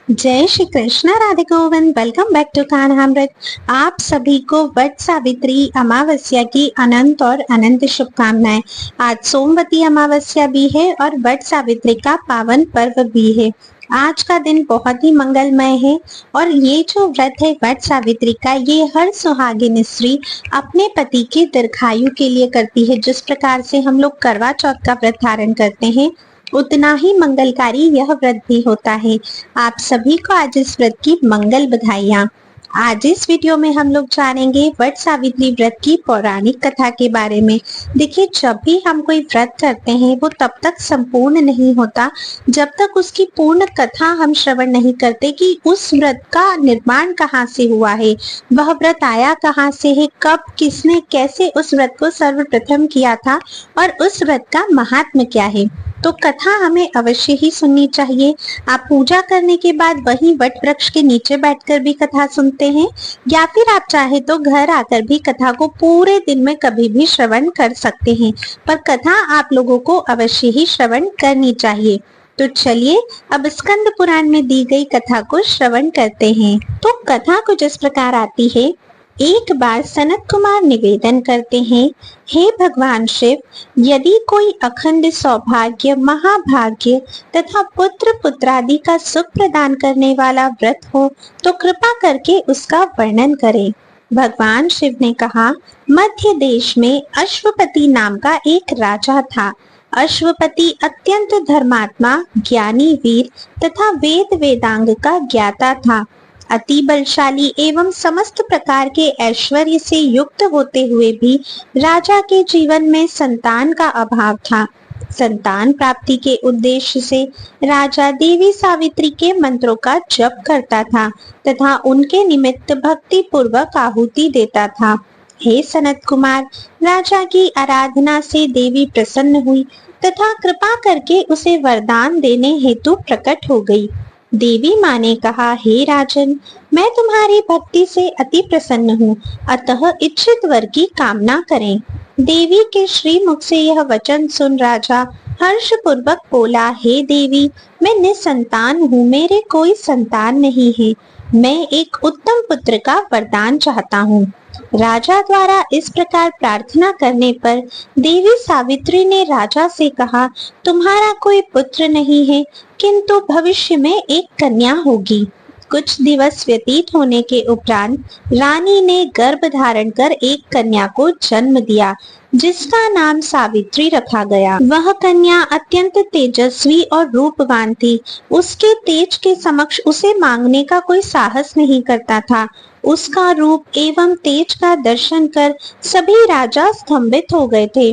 जय Shri Krishna, Radhe Govind. Welcome back to Kanhamrit. आप सभी को वट सावित्री अमावस्या की अनंत और अनंत शुभकामनाएं। आज सोमवती अमावस्या भी है और वट सावित्री का पावन पर्व भी है। आज का दिन बहुत ही मंगलमय है और ये जो व्रत है वट सावित्री का, ये हर सुहागिन स्त्री अपने पति के दीर्घायु के लिए करती है। जिस प्रकार से हम लोग करवा चौथ का व्रत धारण करते हैं, उतना ही मंगलकारी यह व्रत भी होता है। आप सभी को आज इस व्रत की मंगल बधाइयाँ। आज इस वीडियो में हम लोग जानेंगे वट सावित्री व्रत की पौराणिक कथा के बारे में। देखिए, जब भी हम कोई व्रत करते हैं वो तब तक संपूर्ण नहीं होता जब तक उसकी पूर्ण कथा हम श्रवण नहीं करते कि उस व्रत का निर्माण कहाँ से हुआ है, वह व्रत आया कहाँ से है, कब किसने कैसे उस व्रत को सर्वप्रथम किया था और उस व्रत का महात्म्य क्या है। तो कथा हमें अवश्य ही सुननी चाहिए। आप पूजा करने के बाद वहीं वट वृक्ष के नीचे बैठकर भी कथा सुनते हैं, या फिर आप चाहे तो घर आकर भी कथा को पूरे दिन में कभी भी श्रवण कर सकते हैं, पर कथा आप लोगों को अवश्य ही श्रवण करनी चाहिए। तो चलिए अब स्कंद पुराण में दी गई कथा को श्रवण करते हैं। तो कथा कुछ इस प्रकार आती है। एक बार सनत कुमार निवेदन करते हैं, हे भगवान शिव, यदि कोई अखंड सौभाग्य, महाभाग्य तथा पुत्र पुत्रादि का सुख प्रदान करने वाला व्रत हो तो कृपा करके उसका वर्णन करें। भगवान शिव ने कहा, मध्य देश में अश्वपति नाम का एक राजा था। अश्वपति अत्यंत धर्मात्मा, ज्ञानी, वीर तथा वेद वेदांग का ज्ञाता था। अति बलशाली एवं समस्त प्रकार के ऐश्वर्य से युक्त होते हुए भी राजा के जीवन में संतान का अभाव था। संतान प्राप्ति के उद्देश्य से राजा देवी सावित्री के मंत्रों का जप करता था तथा उनके निमित्त भक्ति पूर्वक आहुति देता था। हे सनत कुमार, राजा की आराधना से देवी प्रसन्न हुई तथा कृपा करके उसे वरदान देने हेतु प्रकट हो गई। देवी माँ ने कहा, हे राजन, मैं तुम्हारी भक्ति से अति प्रसन्न हूँ, अतः इच्छित वर की कामना करें। देवी के श्रीमुख से यह वचन सुन राजा हर्ष पूर्वक बोला, हे देवी, मैं निसंतान हूँ, मेरे कोई संतान नहीं है। मैं एक उत्तम पुत्र का वरदान चाहता हूँ। राजा द्वारा इस प्रकार प्रार्थना करने पर देवी सावित्री ने राजा से कहा, तुम्हारा कोई पुत्र नहीं है, किंतु भविष्य में एक कन्या होगी। कुछ दिवस व्यतीत होने के उपरांत रानी ने गर्भ धारण कर एक कन्या को जन्म दिया, जिसका नाम सावित्री रखा गया। वह कन्या अत्यंत तेजस्वी और रूपवान थी। उसके तेज के समक्ष उसे मांगने का कोई साहस नहीं करता था। उसका रूप एवं तेज का दर्शन कर सभी राजा स्तंभित हो गए थे।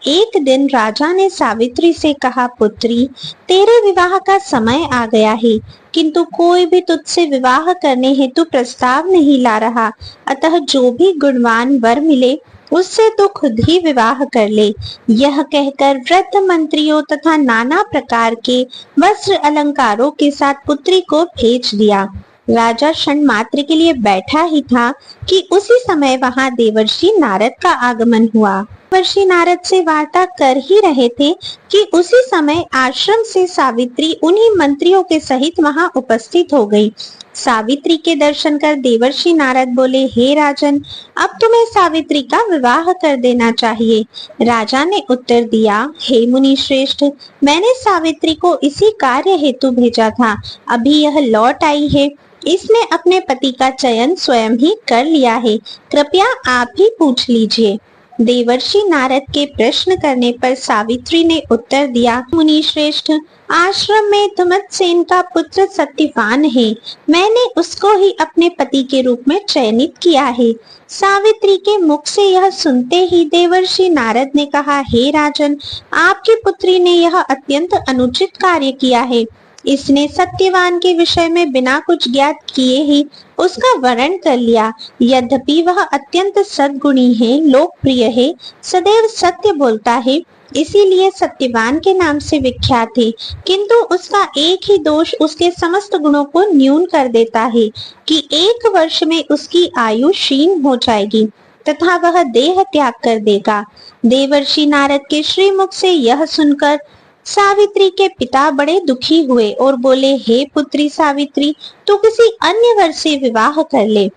एक दिन राजा ने सावित्री से कहा, पुत्री, तेरे विवाह का समय आ गया है, किंतु कोई भी तुझसे विवाह करने हेतु प्रस्ताव नहीं ला रहा। अतः जो भी गुणवान वर मिले उससे तो खुद ही विवाह कर ले। यह कहकर वृद्ध मंत्रियों तथा नाना प्रकार के वस्त्र अलंकारों के साथ पुत्री को भेज दिया। राजा क्षण मात्र के लिए बैठा ही था कि उसी समय वहां देवर्षि नारद का आगमन हुआ। देवर्षि नारद से वार्ता कर ही रहे थे कि उसी समय आश्रम से सावित्री उन्हीं मंत्रियों के सहित वहां उपस्थित हो गई। सावित्री के दर्शन कर देवर्षि नारद बोले, हे राजन, अब तुम्हें सावित्री का विवाह कर देना चाहिए। राजा ने उत्तर दिया, हे मुनि श्रेष्ठ, मैंने सावित्री को इसी कार्य हेतु भेजा था, अभी यह लौट आई है। इसने अपने पति का चयन स्वयं ही कर लिया है, कृपया आप ही पूछ लीजिए। देवर्षि नारद के प्रश्न करने पर सावित्री ने उत्तर दिया, मुनि श्रेष्ठ, आश्रम में धुमतसेन का पुत्र सत्यवान है, मैंने उसको ही अपने पति के रूप में चयनित किया है। सावित्री के मुख से यह सुनते ही देवर्षि नारद ने कहा, हे राजन, आपकी पुत्री ने यह अत्यंत अनुचित कार्य किया है। इसने सत्यवान के विषय में बिना कुछ ज्ञात किए ही उसका वर्ण कर लिया। यद्यपि वह अत्यंत सद्गुणी है, लोकप्रिय है, सदैव सत्य बोलता है, इसीलिए सत्यवान के नाम से विख्यात है, किंतु उसका एक ही दोष उसके समस्त गुणों को न्यून कर देता है कि 1 वर्ष में उसकी आयु क्षीण हो जाएगी तथा वह देह त्याग कर देगा। देवर्षि नारद के श्रीमुख से यह सुनकर सावित्री के पिता बड़े दुखी हुए और बोले, हे पुत्री सावित्री, तू किसी अन्य वर से विवाह कर ले।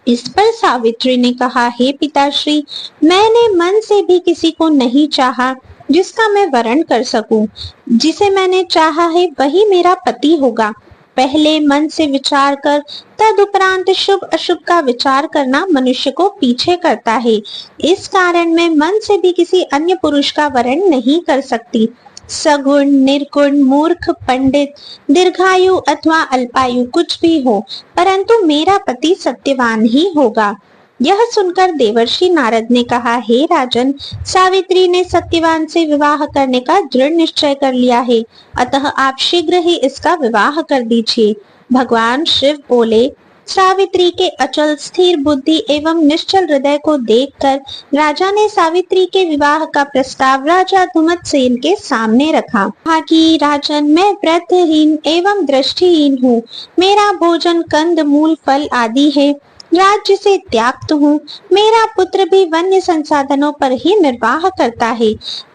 इस पर सावित्री ने कहा, हे पिताश्री, मैंने मन से भी किसी को नहीं चाहा जिसका मैं वरण कर सकूं। जिसे मैंने चाहा है वही मेरा पति होगा। पहले मन से विचार कर तदुपरांत शुभ अशुभ का विचार करना मनुष्य को पीछे करता है। इस कारण मैं मन से भी किसी अन्य पुरुष का वरण नहीं कर सकती। सगुण, निर्गुण, मूर्ख, पंडित, दीर्घायु अथवा अल्पायु कुछ भी हो, परंतु मेरा पति सत्यवान ही होगा। यह सुनकर देवर्षि नारद ने कहा, हे राजन, सावित्री ने सत्यवान से विवाह करने का दृढ़ निश्चय कर लिया है, अतः आप शीघ्र ही इसका विवाह कर दीजिए। भगवान शिव बोले, सावित्री के अचल स्थिर बुद्धि एवं निश्चल हृदय को देखकर राजा ने सावित्री के विवाह का प्रस्ताव राजा धुमतसेन के सामने रखा। कहा कि राजन, मैं व्रतहीन एवं दृष्टिहीन हूँ। मेरा भोजन कंद मूल फल आदि है। राज्य से त्याक्त हूँ। मेरा पुत्र भी वन्य संसाधनों पर ही निर्वाह करता है।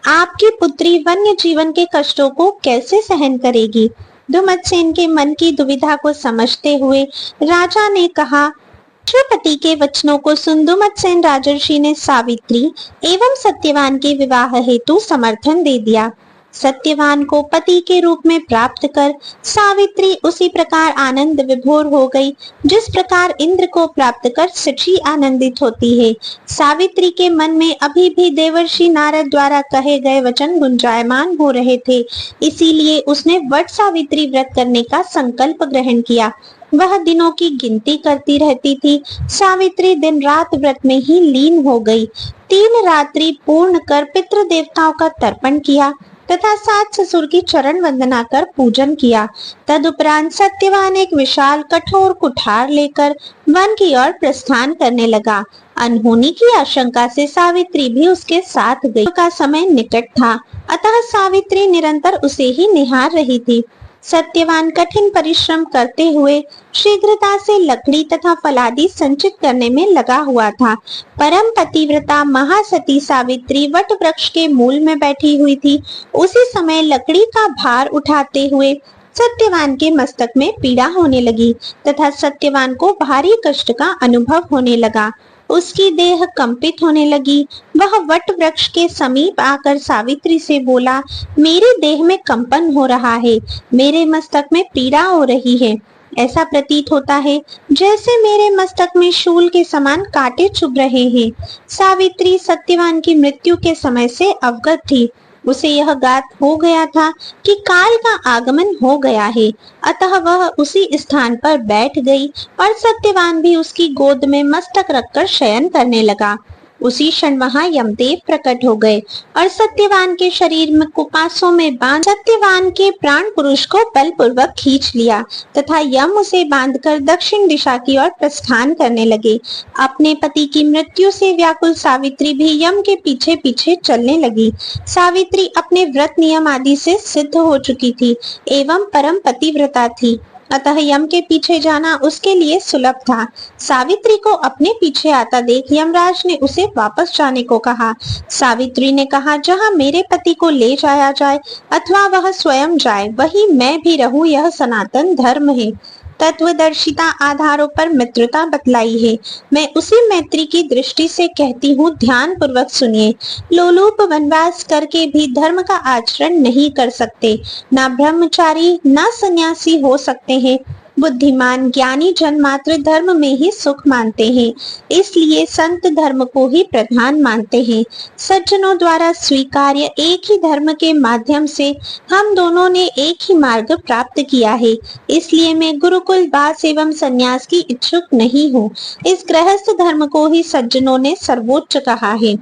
आपकी पुत्री वन्य जीवन के कष्टों को कैसे सहन करेगी? धुमतसेन के मन की दुविधा को समझते हुए राजा ने कहा, राष्ट्रपति के वचनों को सुन धुमतसेन राजर्षि ने सावित्री एवं सत्यवान के विवाह हेतु समर्थन दे दिया। सत्यवान को पति के रूप में प्राप्त कर सावित्री उसी प्रकार आनंद विभोर हो गई जिस प्रकार इंद्र को प्राप्त कर सची आनंदित होती है। सावित्री के मन में अभी भी देवर्षि नारद द्वारा कहे गए वचन गुंजायमान हो रहे थे, इसीलिए उसने वट सावित्री व्रत करने का संकल्प ग्रहण किया। वह दिनों की गिनती करती रहती थी। सावित्री दिन रात व्रत में ही लीन हो गई। 3 रात्रि पूर्ण कर पितृ देवताओं का तर्पण किया तथा सास ससुर की चरण वंदना कर पूजन किया। तदुपरांत सत्यवान एक विशाल कठोर कुठार लेकर वन की ओर प्रस्थान करने लगा। अनहोनी की आशंका से सावित्री भी उसके साथ गई। का समय निकट था, अतः सावित्री निरंतर उसे ही निहार रही थी। सत्यवान कठिन परिश्रम करते हुए शीघ्रता से लकड़ी तथा फलादि संचित करने में लगा हुआ था। परम पतिव्रता महासती सावित्री वट वृक्ष के मूल में बैठी हुई थी। उसी समय लकड़ी का भार उठाते हुए सत्यवान के मस्तक में पीड़ा होने लगी तथा सत्यवान को भारी कष्ट का अनुभव होने लगा। उसकी देह कंपित होने लगी। वह वट वृक्ष के समीप आकर सावित्री से बोला, मेरे देह में कंपन हो रहा है, मेरे मस्तक में पीड़ा हो रही है। ऐसा प्रतीत होता है जैसे मेरे मस्तक में शूल के समान कांटे चुभ रहे हैं। सावित्री सत्यवान की मृत्यु के समय से अवगत थी। उसे यह ज्ञात हो गया था कि काल का आगमन हो गया है, अतः वह उसी स्थान पर बैठ गई और सत्यवान भी उसकी गोद में मस्तक रखकर शयन करने लगा। उसी क्षण वहां यमदेव प्रकट हो गए और सत्यवान के शरीर में कुपासों में बांध सत्यवान के प्राण पुरुष को बलपूर्वक खींच लिया तथा यम उसे बांधकर दक्षिण दिशा की ओर प्रस्थान करने लगे। अपने पति की मृत्यु से व्याकुल सावित्री भी यम के पीछे पीछे चलने लगी। सावित्री अपने व्रत नियम आदि से सिद्ध हो चुकी थी एवं परम पतिव्रता थी, अतः यम के पीछे जाना उसके लिए सुलभ था। सावित्री को अपने पीछे आता देख यमराज ने उसे वापस जाने को कहा। सावित्री ने कहा, जहाँ मेरे पति को ले जाया जाए अथवा वह स्वयं जाए, वही मैं भी रहूं, यह सनातन धर्म है। तत्वदर्शिता आधारों पर मित्रता बतलाई है। मैं उसी मैत्री की दृष्टि से कहती हूँ, ध्यान पूर्वक सुनिए। लोलूप वनवास करके भी धर्म का आचरण नहीं कर सकते, ना ब्रह्मचारी ना सन्यासी हो सकते हैं। बुद्धिमान ज्ञानी जन मात्र धर्म में ही सुख मानते हैं, इसलिए संत धर्म को ही प्रधान मानते हैं। सज्जनों द्वारा स्वीकार्य एक ही धर्म के माध्यम से हम दोनों ने एक ही मार्ग प्राप्त किया है, इसलिए मैं गुरुकुल वास एवं संन्यास की इच्छुक नहीं हूँ। इस गृहस्थ धर्म को ही सज्जनों ने सर्वोच्च कहा है।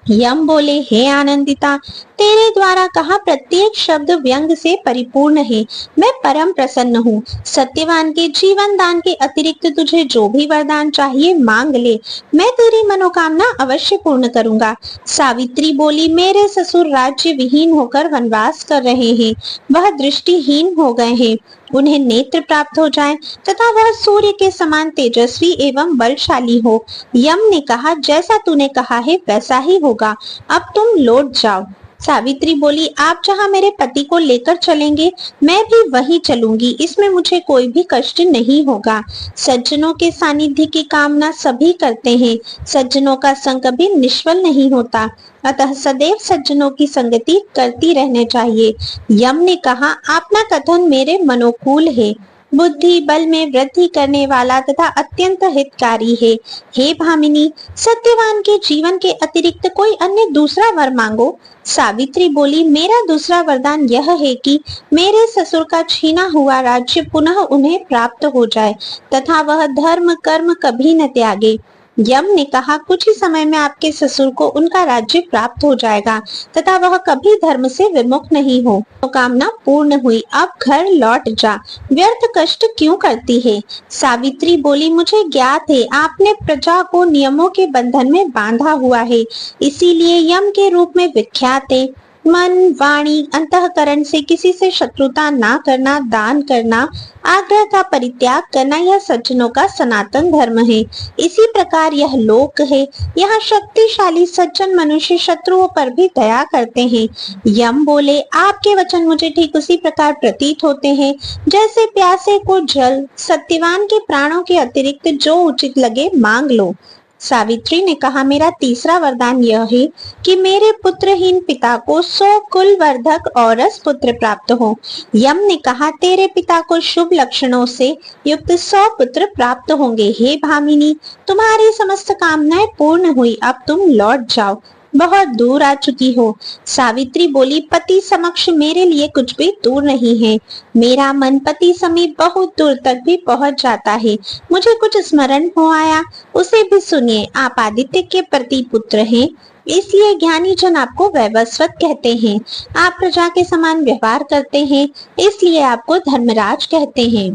यम बोले, हे आनंदिता, तेरे द्वारा कहा प्रत्येक शब्द व्यंग से परिपूर्ण है। मैं परम प्रसन्न हूँ। सत्यवान के जीवन दान के अतिरिक्त तुझे जो भी वरदान चाहिए मांग ले, मैं तेरी मनोकामना अवश्य पूर्ण करूंगा। सावित्री बोली, मेरे ससुर राज्य विहीन होकर वनवास कर रहे हैं, वह दृष्टिहीन हो गए हैं। उन्हें नेत्र प्राप्त हो जाए तथा वह सूर्य के समान तेजस्वी एवं बलशाली हो। यम ने कहा, जैसा तूने कहा है वैसा ही होगा। अब तुम लौट जाओ। सावित्री बोली, आप जहाँ मेरे पति को लेकर चलेंगे मैं भी वहीं चलूंगी, इसमें मुझे कोई भी कष्ट नहीं होगा। सज्जनों के सानिध्य की कामना सभी करते हैं, सज्जनों का संग कभी निष्फल नहीं होता, अतः सदैव सज्जनों की संगति करती रहने चाहिए। यम ने कहा, आपका कथन मेरे मनोकूल है, बुद्धि बल में वृद्धि करने वाला तथा अत्यंत हितकारी है। हे भामिनी, सत्यवान के जीवन के अतिरिक्त कोई अन्य दूसरा वर मांगो। सावित्री बोली, मेरा दूसरा वरदान यह है कि मेरे ससुर का छीना हुआ राज्य पुनः उन्हें प्राप्त हो जाए तथा वह धर्म कर्म कभी न त्यागे। यम ने कहा, कुछ ही समय में आपके ससुर को उनका राज्य प्राप्त हो जाएगा तथा वह कभी धर्म से विमुख नहीं हो। तो कामना पूर्ण हुई, अब घर लौट जा, व्यर्थ कष्ट क्यों करती है। सावित्री बोली, मुझे ज्ञात है आपने प्रजा को नियमों के बंधन में बांधा हुआ है, इसीलिए यम के रूप में विख्यात है। मन वाणी अंतःकरण से किसी से शत्रुता ना करना, दान करना, आग्रह का परित्याग करना, यह सज्जनों का सनातन धर्म है। इसी प्रकार यह लोक है, यहाँ शक्तिशाली सज्जन मनुष्य शत्रुओं पर भी दया करते हैं। यम बोले, आपके वचन मुझे ठीक उसी प्रकार प्रतीत होते हैं जैसे प्यासे को जल, सत्यवान के प्राणों के अतिरिक्त जो उचित लगे मांग लो। सावित्री ने कहा, मेरा तीसरा वरदान यह है कि मेरे पुत्रहीन पिता को 100 कुल वर्धक औरस पुत्र प्राप्त हो। यम ने कहा, तेरे पिता को शुभ लक्षणों से युक्त 100 पुत्र प्राप्त होंगे। हे भामिनी, तुम्हारी समस्त कामनाएं पूर्ण हुई, अब तुम लौट जाओ, बहुत दूर आ चुकी हो। सावित्री बोली, पति समक्ष मेरे लिए कुछ भी दूर नहीं है, मेरा मन पति समीप बहुत दूर तक भी पहुंच जाता है। मुझे कुछ स्मरण हो आया, उसे भी सुनिए। आप आदित्य के प्रति पुत्र हैं, इसलिए ज्ञानी जन आपको वैवस्वत कहते हैं। आप प्रजा के समान व्यवहार करते हैं, इसलिए आपको धर्मराज कहते हैं।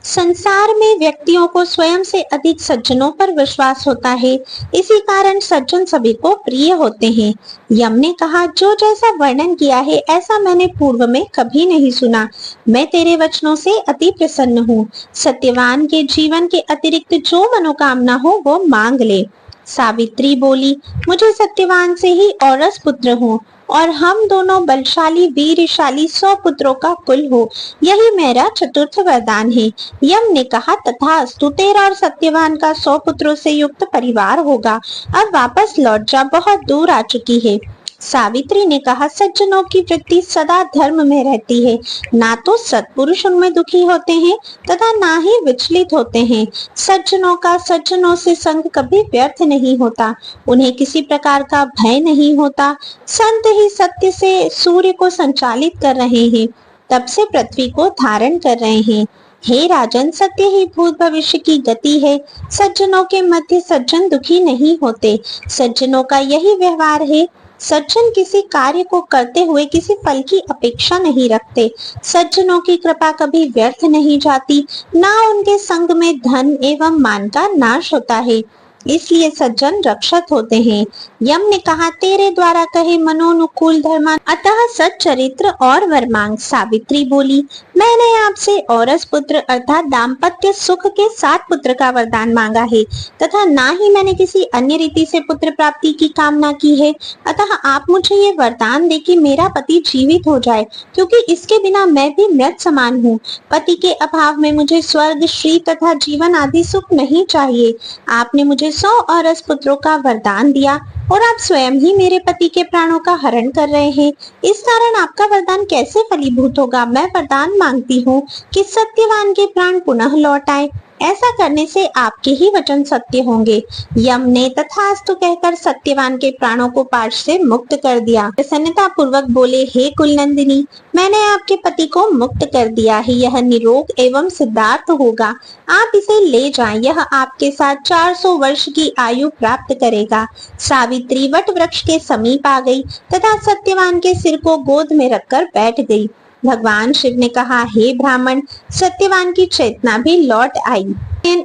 संसार में व्यक्तियों को स्वयं से अधिक सज्जनों पर विश्वास होता है, इसी कारण सज्जन सभी को प्रिय होते हैं। यम ने कहा, जो जैसा वर्णन किया है ऐसा मैंने पूर्व में कभी नहीं सुना। मैं तेरे वचनों से अति प्रसन्न हूँ। सत्यवान के जीवन के अतिरिक्त जो मनोकामना हो वो मांग ले। सावित्री बोली, मुझे सत्यवान से ही औरस पुत्र हो और हम दोनों बलशाली वीरशाली 100 पुत्रों का कुल हो, यही मेरा चतुर्थ वरदान है। यम ने कहा, तथास्तु, तेरा और सत्यवान का 100 पुत्रों से युक्त परिवार होगा। अब वापस लौट जा, बहुत दूर आ चुकी है। सावित्री ने कहा, सज्जनों की वृत्ति सदा धर्म में रहती है, ना तो सत्पुरुष उनमें दुखी होते हैं तथा ना ही विचलित होते हैं। सज्जनों का सज्जनों से संग कभी व्यर्थ नहीं होता, उन्हें किसी प्रकार का भय नहीं होता। संत ही सत्य से सूर्य को संचालित कर रहे हैं, तब से पृथ्वी को धारण कर रहे हैं। हे राजन, सत्य ही भूत भविष्य की गति है। सज्जनों के मध्य सज्जन दुखी नहीं होते। सज्जनों का यही व्यवहार है। सज्जन किसी कार्य को करते हुए किसी फल की अपेक्षा नहीं रखते। सज्जनों की कृपा कभी व्यर्थ नहीं जाती, ना उनके संग में धन एवं मान का नाश होता है, इसलिए सज्जन रक्षक होते हैं। यम ने कहा, तेरे द्वारा कहे मनोनुकूल धर्म, अतः सच्चरित्र और वर मांग। सावित्री बोली, मैंने आपसे औरस पुत्र अर्थात दाम्पत्य सुख के 7 पुत्र का वरदान मांगा है तथा ना ही मैंने किसी अन्य रीति से पुत्र प्राप्ति की कामना की है। अतः आप मुझे ये वरदान दे कि मेरा पति जीवित हो जाए, क्योंकि इसके बिना मैं भी मृत समान हूँ। पति के अभाव में मुझे स्वर्ग श्री तथा जीवन आदि सुख नहीं चाहिए। आपने मुझे 100 औरस पुत्रों का वरदान दिया और आप स्वयं ही मेरे पति के प्राणों का हरण कर रहे हैं। इस कारण आपका वरदान कैसे फलीभूत होगा। मैं वरदान मांगती हूँ कि सत्यवान के प्राण पुनः लौट आए। ऐसा करने से आपके ही वचन सत्य होंगे। यम ने तथास्तु कहकर सत्यवान के प्राणों को पाश से मुक्त कर दिया। प्रसन्नता पूर्वक बोले, हे कुलनंदिनी, मैंने आपके पति को मुक्त कर दिया है। यह निरोग एवं सिद्धार्थ होगा। आप इसे ले जाएं। यह आपके साथ 400 वर्ष की आयु प्राप्त करेगा। सावित्री वट वृक्ष के समीप आ गई तथा सत्यवान के सिर को गोद में रखकर बैठ गई। भगवान शिव ने कहा, हे ब्राह्मण, सत्यवान की चेतना भी लौट आई।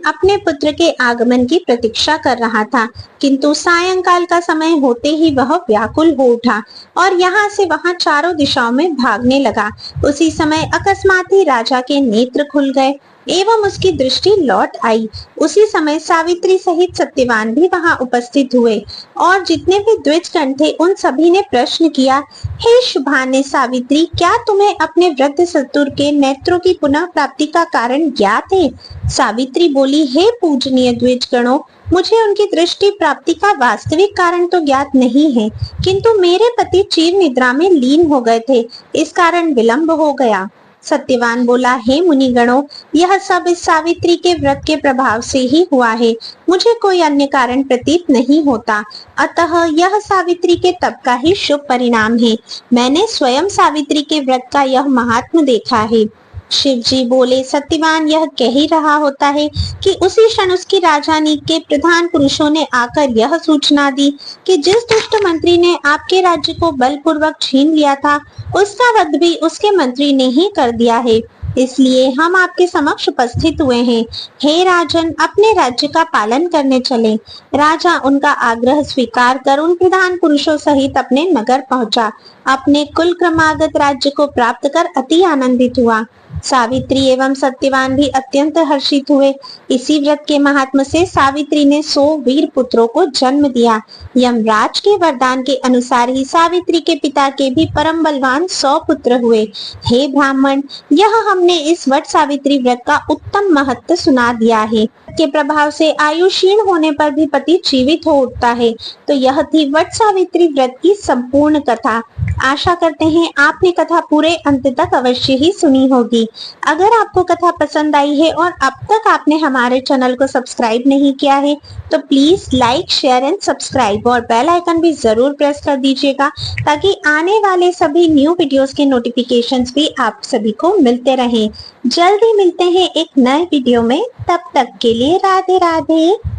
अपने पुत्र के आगमन की प्रतीक्षा कर रहा था, किंतु सायंकाल का समय होते ही वह व्याकुल हो उठा और यहाँ से वहाँ चारों दिशाओं में भागने लगा। उसी समय अकस्मात ही राजा के नेत्र खुल गए। एवं उसकी दृष्टि लौट आई। उसी समय सावित्री सहित सत्यवान भी वहां उपस्थित हुए और जितने भी द्विजगण थे उन सभी ने प्रश्न किया, हे शुभाने सावित्री, क्या तुम्हें अपने वृद्ध ससुर के नेत्रों की पुनः प्राप्ति का कारण ज्ञात है? सावित्री बोली, हे पूजनीय द्विजगणों, मुझे उनकी दृष्टि प्राप्ति का वास्तविक कारण तो ज्ञात नहीं है, किंतु मेरे पति चिर निद्रा में लीन हो गए थे, इस कारण विलंब हो गया। सत्यवान बोला, हे मुनिगणों, यह सब इस सावित्री के व्रत के प्रभाव से ही हुआ है, मुझे कोई अन्य कारण प्रतीत नहीं होता, अतः यह सावित्री के तप का ही शुभ परिणाम है। मैंने स्वयं सावित्री के व्रत का यह महात्म देखा है। शिव जी बोले, सत्यवान यह कह ही रहा होता है कि उसी क्षण उसकी राजधानी के प्रधान पुरुषों ने आकर यह सूचना दी कि जिस दुष्ट मंत्री ने आपके राज्य को बलपूर्वक छीन लिया था, उसका वध भी उसके मंत्री ने ही कर दिया है। इसलिए हम आपके समक्ष उपस्थित हुए हैं। हे राजन, अपने राज्य का पालन करने चले। राजा उनका आग्रह स्वीकार कर उन प्रधान पुरुषों सहित अपने नगर पहुंचा। अपने कुल क्रमागत राज्य को प्राप्त कर अति आनंदित हुआ। सावित्री एवं सत्यवान भी अत्यंत हर्षित हुए। इसी व्रत के महात्म से सावित्री ने 100 वीर पुत्रों को जन्म दिया। यमराज के वरदान के अनुसार ही सावित्री के पिता के भी परम बलवान 100 पुत्र हुए। हे ब्राह्मण, यह हमने इस वट सावित्री व्रत का उत्तम महत्व सुना दिया है। के प्रभाव से आयु क्षीण होने पर भी पति जीवित हो उठता है। तो यह थी वट सावित्री व्रत की संपूर्ण कथा। आशा करते हैं आपने कथा पूरे अंत तक अवश्य ही सुनी होगी। अगर आपको कथा पसंद आई है और अब तक आपने हमारे चैनल को सब्सक्राइब नहीं किया है तो please like, share and subscribe और बेल आइकन भी जरूर प्रेस कर दीजिएगा ताकि आने वाले सभी न्यू वीडियोस के नोटिफिकेशंस भी आप सभी को मिलते रहें। जल्दी मिलते हैं एक नए वीडियो में, तब तक के लिए राधे राधे।